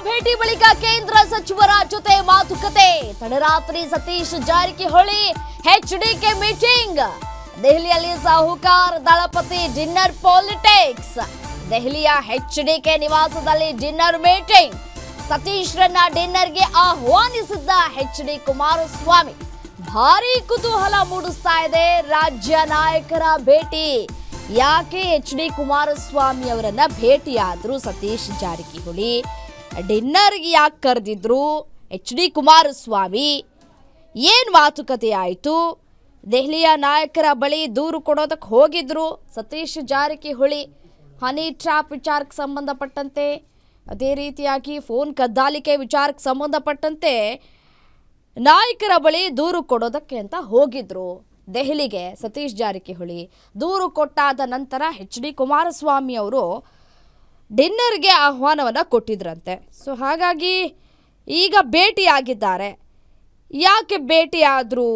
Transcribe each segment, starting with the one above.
ಭೇಟಿ ಬಳಿಕ ಕೇಂದ್ರ ಸಚಿವರ ಜೊತೆ ಮಾತುಕತೆ. ತಡರಾತ್ರಿ ಸತೀಶ್ ಜಾರಕಿಹೊಳಿ ಎಚ್ಡಿಕೆ ಮೀಟಿಂಗ್. ದೆಹಲಿಯಲ್ಲಿ ಸಾಹುಕಾರ್ ದಳಪತಿ ಡಿನ್ನರ್ ಪಾಲಿಟಿಕ್ಸ್. ದೆಹಲಿಯ ಎಚ್ಡಿಕೆ ನಿವಾಸದಲ್ಲಿ ಡಿನ್ನರ್ ಮೀಟಿಂಗ್. ಸತೀಶ್ರನ್ನ ಡಿನ್ನರ್ಗೆ ಆಹ್ವಾನಿಸಿದ್ದ ಎಚ್ಡಿ ಕುಮಾರಸ್ವಾಮಿ. ಭಾರೀ ಕುತೂಹಲ ಮೂಡಿಸ್ತಾ ಇದೆ ರಾಜ್ಯ ನಾಯಕರ ಭೇಟಿ. ಯಾಕೆ ಎಚ್ಡಿ ಕುಮಾರಸ್ವಾಮಿ ಅವರನ್ನ ಭೇಟಿಯಾದ್ರು ಸತೀಶ್ ಜಾರಕಿಹೊಳಿ? ಡಿನ್ನರ್ಗೆ ಯಾಕೆ ಕರೆದಿದ್ರು ಎಚ್ಡಿ ಕುಮಾರಸ್ವಾಮಿ? ಏನು ಮಾತುಕತೆ ಆಯಿತು? ದೆಹಲಿಯ ನಾಯಕರ ಬಳಿ ದೂರು ಕೊಡೋದಕ್ಕೆ ಹೋಗಿದ್ರು ಸತೀಶ್ ಜಾರಕಿಹೊಳಿ. ಹನಿ ಟ್ರ್ಯಾಪ್ ವಿಚಾರಕ್ಕೆ ಸಂಬಂಧಪಟ್ಟಂತೆ, ಅದೇ ರೀತಿಯಾಗಿ ಫೋನ್ ಕದ್ದಾಲಿಕೆ ವಿಚಾರಕ್ಕೆ ಸಂಬಂಧಪಟ್ಟಂತೆ ನಾಯಕರ ಬಳಿ ದೂರು ಕೊಡೋದಕ್ಕೆ ಅಂತ ಹೋಗಿದ್ರು ದೆಹಲಿಗೆ ಸತೀಶ್ ಜಾರಕಿಹೊಳಿ. ದೂರು ಕೊಟ್ಟಾದ ನಂತರ ಎಚ್ಡಿ ಕುಮಾರಸ್ವಾಮಿ ಅವರು ಡಿನ್ನರ್ಗೆ ಆಹ್ವಾನವನ್ನು ಕೊಟ್ಟಿದ್ರಂತೆ. ಸೊ ಹಾಗಾಗಿ ಈಗ ಭೇಟಿಯಾಗಿದ್ದಾರೆ. ಯಾಕೆ ಭೇಟಿಯಾದರು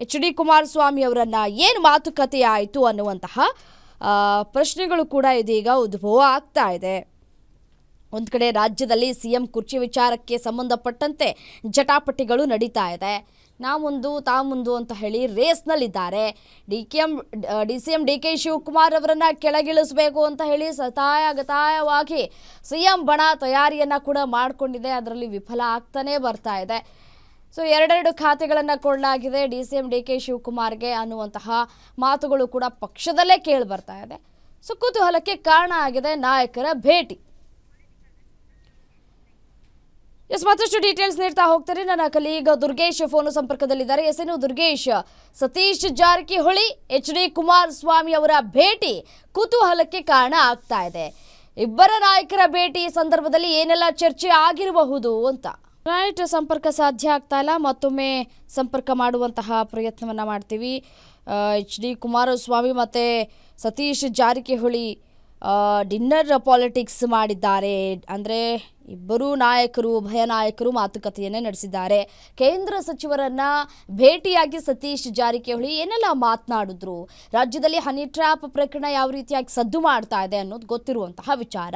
ಎಚ್ಡಿ ಕುಮಾರಸ್ವಾಮಿ ಅವರನ್ನು? ಏನು ಮಾತುಕತೆ ಆಯಿತು ಅನ್ನುವಂತಹ ಪ್ರಶ್ನೆಗಳು ಕೂಡ ಇದೀಗ ಉದ್ಭವ ಆಗ್ತಾ ಇದೆ. ಒಂದು ಕಡೆ ರಾಜ್ಯದಲ್ಲಿ ಸಿಎಂ ಕುರ್ಚಿ ವಿಚಾರಕ್ಕೆ ಸಂಬಂಧಪಟ್ಟಂತೆ ಜಟಾಪಟಿಗಳು ನಡೀತಾ ಇದೆ. ನಾವೊಂದು ತಾಮುಂದು ಅಂತ ಹೇಳಿ ರೇಸ್ನಲ್ಲಿದ್ದಾರೆ. D C M D K Shivakumar ಅವರನ್ನು ಕೆಳಗಿಳಿಸಬೇಕು ಅಂತ ಹೇಳಿ ಗತಾಯವಾಗಿ ಸಿ ಎಂ ಬಣ ತಯಾರಿಯನ್ನು ಕೂಡ ಮಾಡಿಕೊಂಡಿದೆ. ಅದರಲ್ಲಿ ವಿಫಲ ಆಗ್ತಾನೇ ಬರ್ತಾ ಇದೆ. ಸೊ ಎರಡೆರಡು ಖಾತೆಗಳನ್ನು ಕೊಡಲಾಗಿದೆ D C M D K ಶಿವಕುಮಾರ್ಗೆ ಅನ್ನುವಂತಹ ಮಾತುಗಳು ಕೂಡ ಪಕ್ಷದಲ್ಲೇ ಕೇಳಿ ಬರ್ತಾ ಇದೆ. ಸೊ ಕುತೂಹಲಕ್ಕೆ ಕಾರಣ ಆಗಿದೆ ನಾಯಕರ ಭೇಟಿ. ಮತ್ತಷ್ಟು ಡೀಟೇಲ್ಸ್ ನೀಡ್ತಾ ಹೋಗ್ತಾರೆ ನನ್ನ ಕಲೀಗ್ ದುರ್ಗೇಶ್ ಫೋನ್ ಸಂಪರ್ಕದಲ್ಲಿದ್ದಾರೆ. ಎಸ್ಎನು ದುರ್ಗೇಶ್, ಸತೀಶ್ ಜಾರಕಿಹೊಳಿ ಎಚ್ಡಿ ಕುಮಾರಸ್ವಾಮಿ ಅವರ ಭೇಟಿ ಕುತೂಹಲಕ್ಕೆ ಕಾರಣ ಆಗ್ತಾ ಇದೆ. ಇಬ್ಬರ ನಾಯಕರ ಭೇಟಿ ಸಂದರ್ಭದಲ್ಲಿ ಏನೆಲ್ಲ ಚರ್ಚೆ ಆಗಿರಬಹುದು ಅಂತ? ರೈಟ್, ಸಂಪರ್ಕ ಸಾಧ್ಯ ಆಗ್ತಾ ಇಲ್ಲ. ಮತ್ತೊಮ್ಮೆ ಸಂಪರ್ಕ ಮಾಡುವಂತಹ ಪ್ರಯತ್ನವನ್ನು ಮಾಡ್ತೀವಿ. ಎಚ್ಡಿ ಕುಮಾರಸ್ವಾಮಿ ಮತ್ತು ಸತೀಶ್ ಜಾರಕಿಹೊಳಿ ಡಿನ್ನರ್ ಪಾಲಿಟಿಕ್ಸ್ ಮಾಡಿದ್ದಾರೆ. ಅಂದರೆ ಇಬ್ಬರೂ ನಾಯಕರು, ಉಭಯ ನಾಯಕರು ಮಾತುಕತೆಯನ್ನೇ ನಡೆಸಿದ್ದಾರೆ. ಕೇಂದ್ರ ಸಚಿವರನ್ನ ಭೇಟಿಯಾಗಿ ಸತೀಶ್ ಜಾರಕಿಹೊಳಿ ಏನೆಲ್ಲ ಮಾತನಾಡಿದ್ರು? ರಾಜ್ಯದಲ್ಲಿ ಹನಿ ಟ್ರ್ಯಾಪ್ ಪ್ರಕರಣ ಯಾವ ರೀತಿಯಾಗಿ ಸದ್ದು ಮಾಡ್ತಾ ಇದೆ ಅನ್ನೋದು ಗೊತ್ತಿರುವಂತಹ ವಿಚಾರ.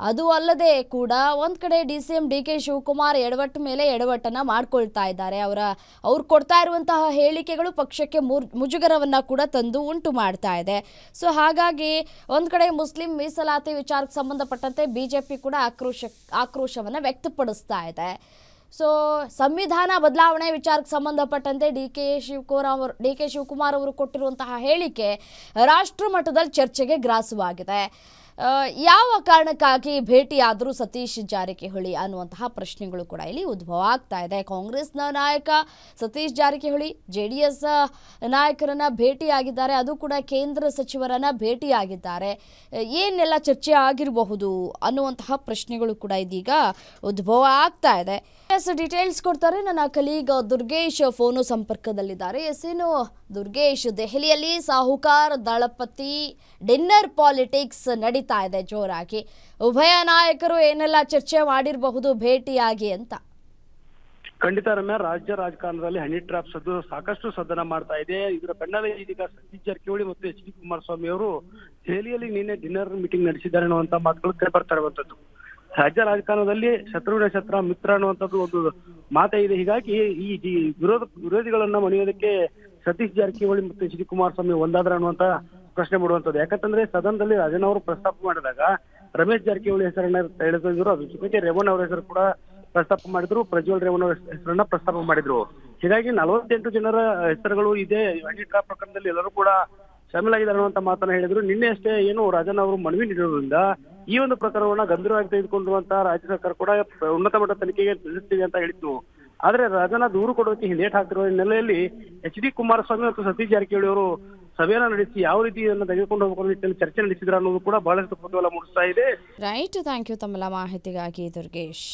ಅದು ಅಲ್ಲದೆ ಕೂಡ ಒಂದು ಕಡೆ D C M D K Shivakumar ಎಡವಟ್ಟು ಮೇಲೆ ಎಡವಟ್ಟನ್ನು ಮಾಡ್ಕೊಳ್ತಾ ಇದ್ದಾರೆ. ಅವ್ರು ಕೊಡ್ತಾ ಇರುವಂತಹ ಹೇಳಿಕೆಗಳು ಪಕ್ಷಕ್ಕೆ ಮುಜುಗರವನ್ನು ಕೂಡ ತಂದು ಉಂಟು ಮಾಡ್ತಾ ಇದೆ. ಸೊ ಹಾಗಾಗಿ ಒಂದು ಕಡೆ ಮುಸ್ಲಿಂ ಮೀಸಲಾತಿ ವಿಚಾರಕ್ಕೆ ಸಂಬಂಧಪಟ್ಟಂತೆ BJP ಕೂಡ ಆಕ್ರೋಶವನ್ನು ವ್ಯಕ್ತಪಡಿಸ್ತಾ ಇದೆ. ಸೊ ಸಂವಿಧಾನ ಬದಲಾವಣೆ ವಿಚಾರಕ್ಕೆ ಸಂಬಂಧಪಟ್ಟಂತೆ ಡಿ ಕೆ ಶಿವಕುಮಾರ್ ಅವರು ಕೊಟ್ಟಿರುವಂತಹ ಹೇಳಿಕೆ ರಾಷ್ಟ್ರ ಮಟ್ಟದಲ್ಲಿ ಚರ್ಚೆಗೆ ಗ್ರಾಸವಾಗಿದೆ. ಯಾವ ಕಾರಣಕ್ಕಾಗಿ ಭೇಟಿಯಾದರೂ ಸತೀಶ್ ಜಾರಕಿಹೊಳಿ ಅನ್ನುವಂತಹ ಪ್ರಶ್ನೆಗಳು ಕೂಡ ಇಲ್ಲಿ ಉದ್ಭವ ಆಗ್ತಾ ಇದೆ. ಕಾಂಗ್ರೆಸ್ನ ನಾಯಕ ಸತೀಶ್ ಜಾರಕಿಹೊಳಿ JDS ನಾಯಕರನ್ನ ಭೇಟಿಯಾಗಿದ್ದಾರೆ. ಅದು ಕೂಡ ಕೇಂದ್ರ ಸಚಿವರನ್ನ ಭೇಟಿಯಾಗಿದ್ದಾರೆ. ಏನೆಲ್ಲ ಚರ್ಚೆ ಆಗಿರಬಹುದು ಅನ್ನುವಂತಹ ಪ್ರಶ್ನೆಗಳು ಕೂಡ ಇದೀಗ ಉದ್ಭವ ಆಗ್ತಾ ಇದೆ. ಡೀಟೇಲ್ಸ್ ಕೊಡ್ತಾರೆ ನನ್ನ ಕಲೀಗ್ ದುರ್ಗೇಶ್ ಫೋನು ಸಂಪರ್ಕದಲ್ಲಿದ್ದಾರೆ. ಎಸ್ಸೇನು ದುರ್ಗೇಶ್, ದೆಹಲಿಯಲ್ಲಿ ಸಾಹುಕಾರ್ ದಳಪತಿ ಡಿನ್ನರ್ ಪಾಲಿಟಿಕ್ಸ್ ನಡೀತಾ ಇದೆ ಜೋರಾಗಿ. ಉಭಯ ನಾಯಕರು ಏನೆಲ್ಲ ಚರ್ಚೆ ಮಾಡಿರಬಹುದು ಭೇಟಿಯಾಗಿ ಅಂತ? ಖಂಡಿತ ರಮ್ಯ, ರಾಜ್ಯ ರಾಜಕಾರಣದಲ್ಲಿ ಹನಿ ಟ್ರ್ಯಾಪ್ ಸಾಕಷ್ಟು ಸದ್ದನ ಮಾಡ್ತಾ ಇದೆ. ಇದರ ಬೆನ್ನಲ್ಲೇ ಇದೀಗ ಸತೀಶ್ ಜಾರಕಿಹೊಳಿ ಮತ್ತು ಎಚ್ಡಿ ಕುಮಾರಸ್ವಾಮಿ ಅವರು ದೆಹಲಿಯಲ್ಲಿ ನಿನ್ನೆ ಡಿನ್ನರ್ ಮೀಟಿಂಗ್ ನಡೆಸಿದ್ದಾರೆ ಅನ್ನುವಂತ ಮಾತುಗಳು ಕೇಳಿ ಬರ್ತಾ ಇರುವಂತದ್ದು. ರಾಜ್ಯ ರಾಜಕಾರಣದಲ್ಲಿ ಶತ್ರುವಿನ ಶತ್ರು ಮಿತ್ರ ಅನ್ನುವಂಥದ್ದು ಒಂದು ಮಾತೇ ಇದೆ. ಹೀಗಾಗಿ ಈ ವಿರೋಧಿಗಳನ್ನ ಮಣಿಯೋದಕ್ಕೆ ಸತೀಶ್ ಜಾರಕಿಹೊಳಿ ಮತ್ತು ಎಚ್ ಡಿ ಕುಮಾರಸ್ವಾಮಿ ಒಂದಾದ್ರ ಅನ್ನುವಂತ ಪ್ರಶ್ನೆ ಮಾಡುವಂಥದ್ದು. ಯಾಕಂತಂದ್ರೆ ಸದನದಲ್ಲಿ ರಾಜನ್ ಅವರು ಪ್ರಸ್ತಾಪ ಮಾಡಿದಾಗ ರಮೇಶ್ ಜಾರಕಿಹೊಳಿ ಹೆಸರನ್ನ ಹೇಳಿದ್ರು. ಅದ್ರ ಜೊತೆಗೆ ರೇವಣ್ಣ ಅವರ ಹೆಸರು ಕೂಡ ಪ್ರಸ್ತಾಪ ಮಾಡಿದ್ರು, ಪ್ರಜ್ವಲ್ ರೇವಣ್ಣ ಅವರ ಹೆಸರನ್ನ ಪ್ರಸ್ತಾಪ ಮಾಡಿದ್ರು. ಹೀಗಾಗಿ 48 ಜನರ ಹೆಸರುಗಳು ಇದೆ ಹನಿ ಟ್ರ್ಯಾಪ್ ಪ್ರಕರಣದಲ್ಲಿ ಎಲ್ಲರೂ ಕೂಡ ಶಾಮೀಲಾಗಿದ್ದಾರೆ ಅನ್ನುವಂತ ಮಾತನ್ನ ಹೇಳಿದ್ರು. ನಿನ್ನೆ ಅಷ್ಟೇ ಏನು ರಾಜನ್ ಅವರು ಮನವಿ ನೀಡಿರೋದ್ರಿಂದ ಈ ಒಂದು ಪ್ರಕರಣವನ್ನ ಗಂಭೀರವಾಗಿ ತೆಗೆದುಕೊಂಡಿರುವಂತಹ ರಾಜ್ಯ ಸರ್ಕಾರ ಕೂಡ ಉನ್ನತ ಮಟ್ಟದ ತನಿಖೆಗೆ ತಿಳಿಸ್ತೀವಿ ಅಂತ ಹೇಳಿತ್ತು. ಆದ್ರೆ ರಾಜನ ದೂರು ಕೊಡೋಕೆ ಲೇಟ್ ಆಗ್ತಿರುವ ಹಿನ್ನೆಲೆಯಲ್ಲಿ ಎಚ್ ಡಿ ಕುಮಾರಸ್ವಾಮಿ ಮತ್ತು ಸತೀಶ್ ಜಾರಕಿಹೊಳಿ ಅವರು ಸಭೆಯನ್ನ ನಡೆಸಿ ಯಾವ ರೀತಿ ಇದನ್ನು ತೆಗೆದುಕೊಂಡು ಹೋಗೋ ನಿಟ್ಟಿನಲ್ಲಿ ಚರ್ಚೆ ನಡೆಸಿದ್ರ ಅನ್ನೋದು ಕೂಡ ಬಹಳಷ್ಟು ಕುತೂಹಲ ಮೂಡಿಸ್ತಾ ಇದೆ. ರೈಟ್, ಥ್ಯಾಂಕ್ ಯು ತಮ್ಮೆಲ್ಲ ಮಾಹಿತಿಗಾಗಿ ದುರ್ಗೇಶ್.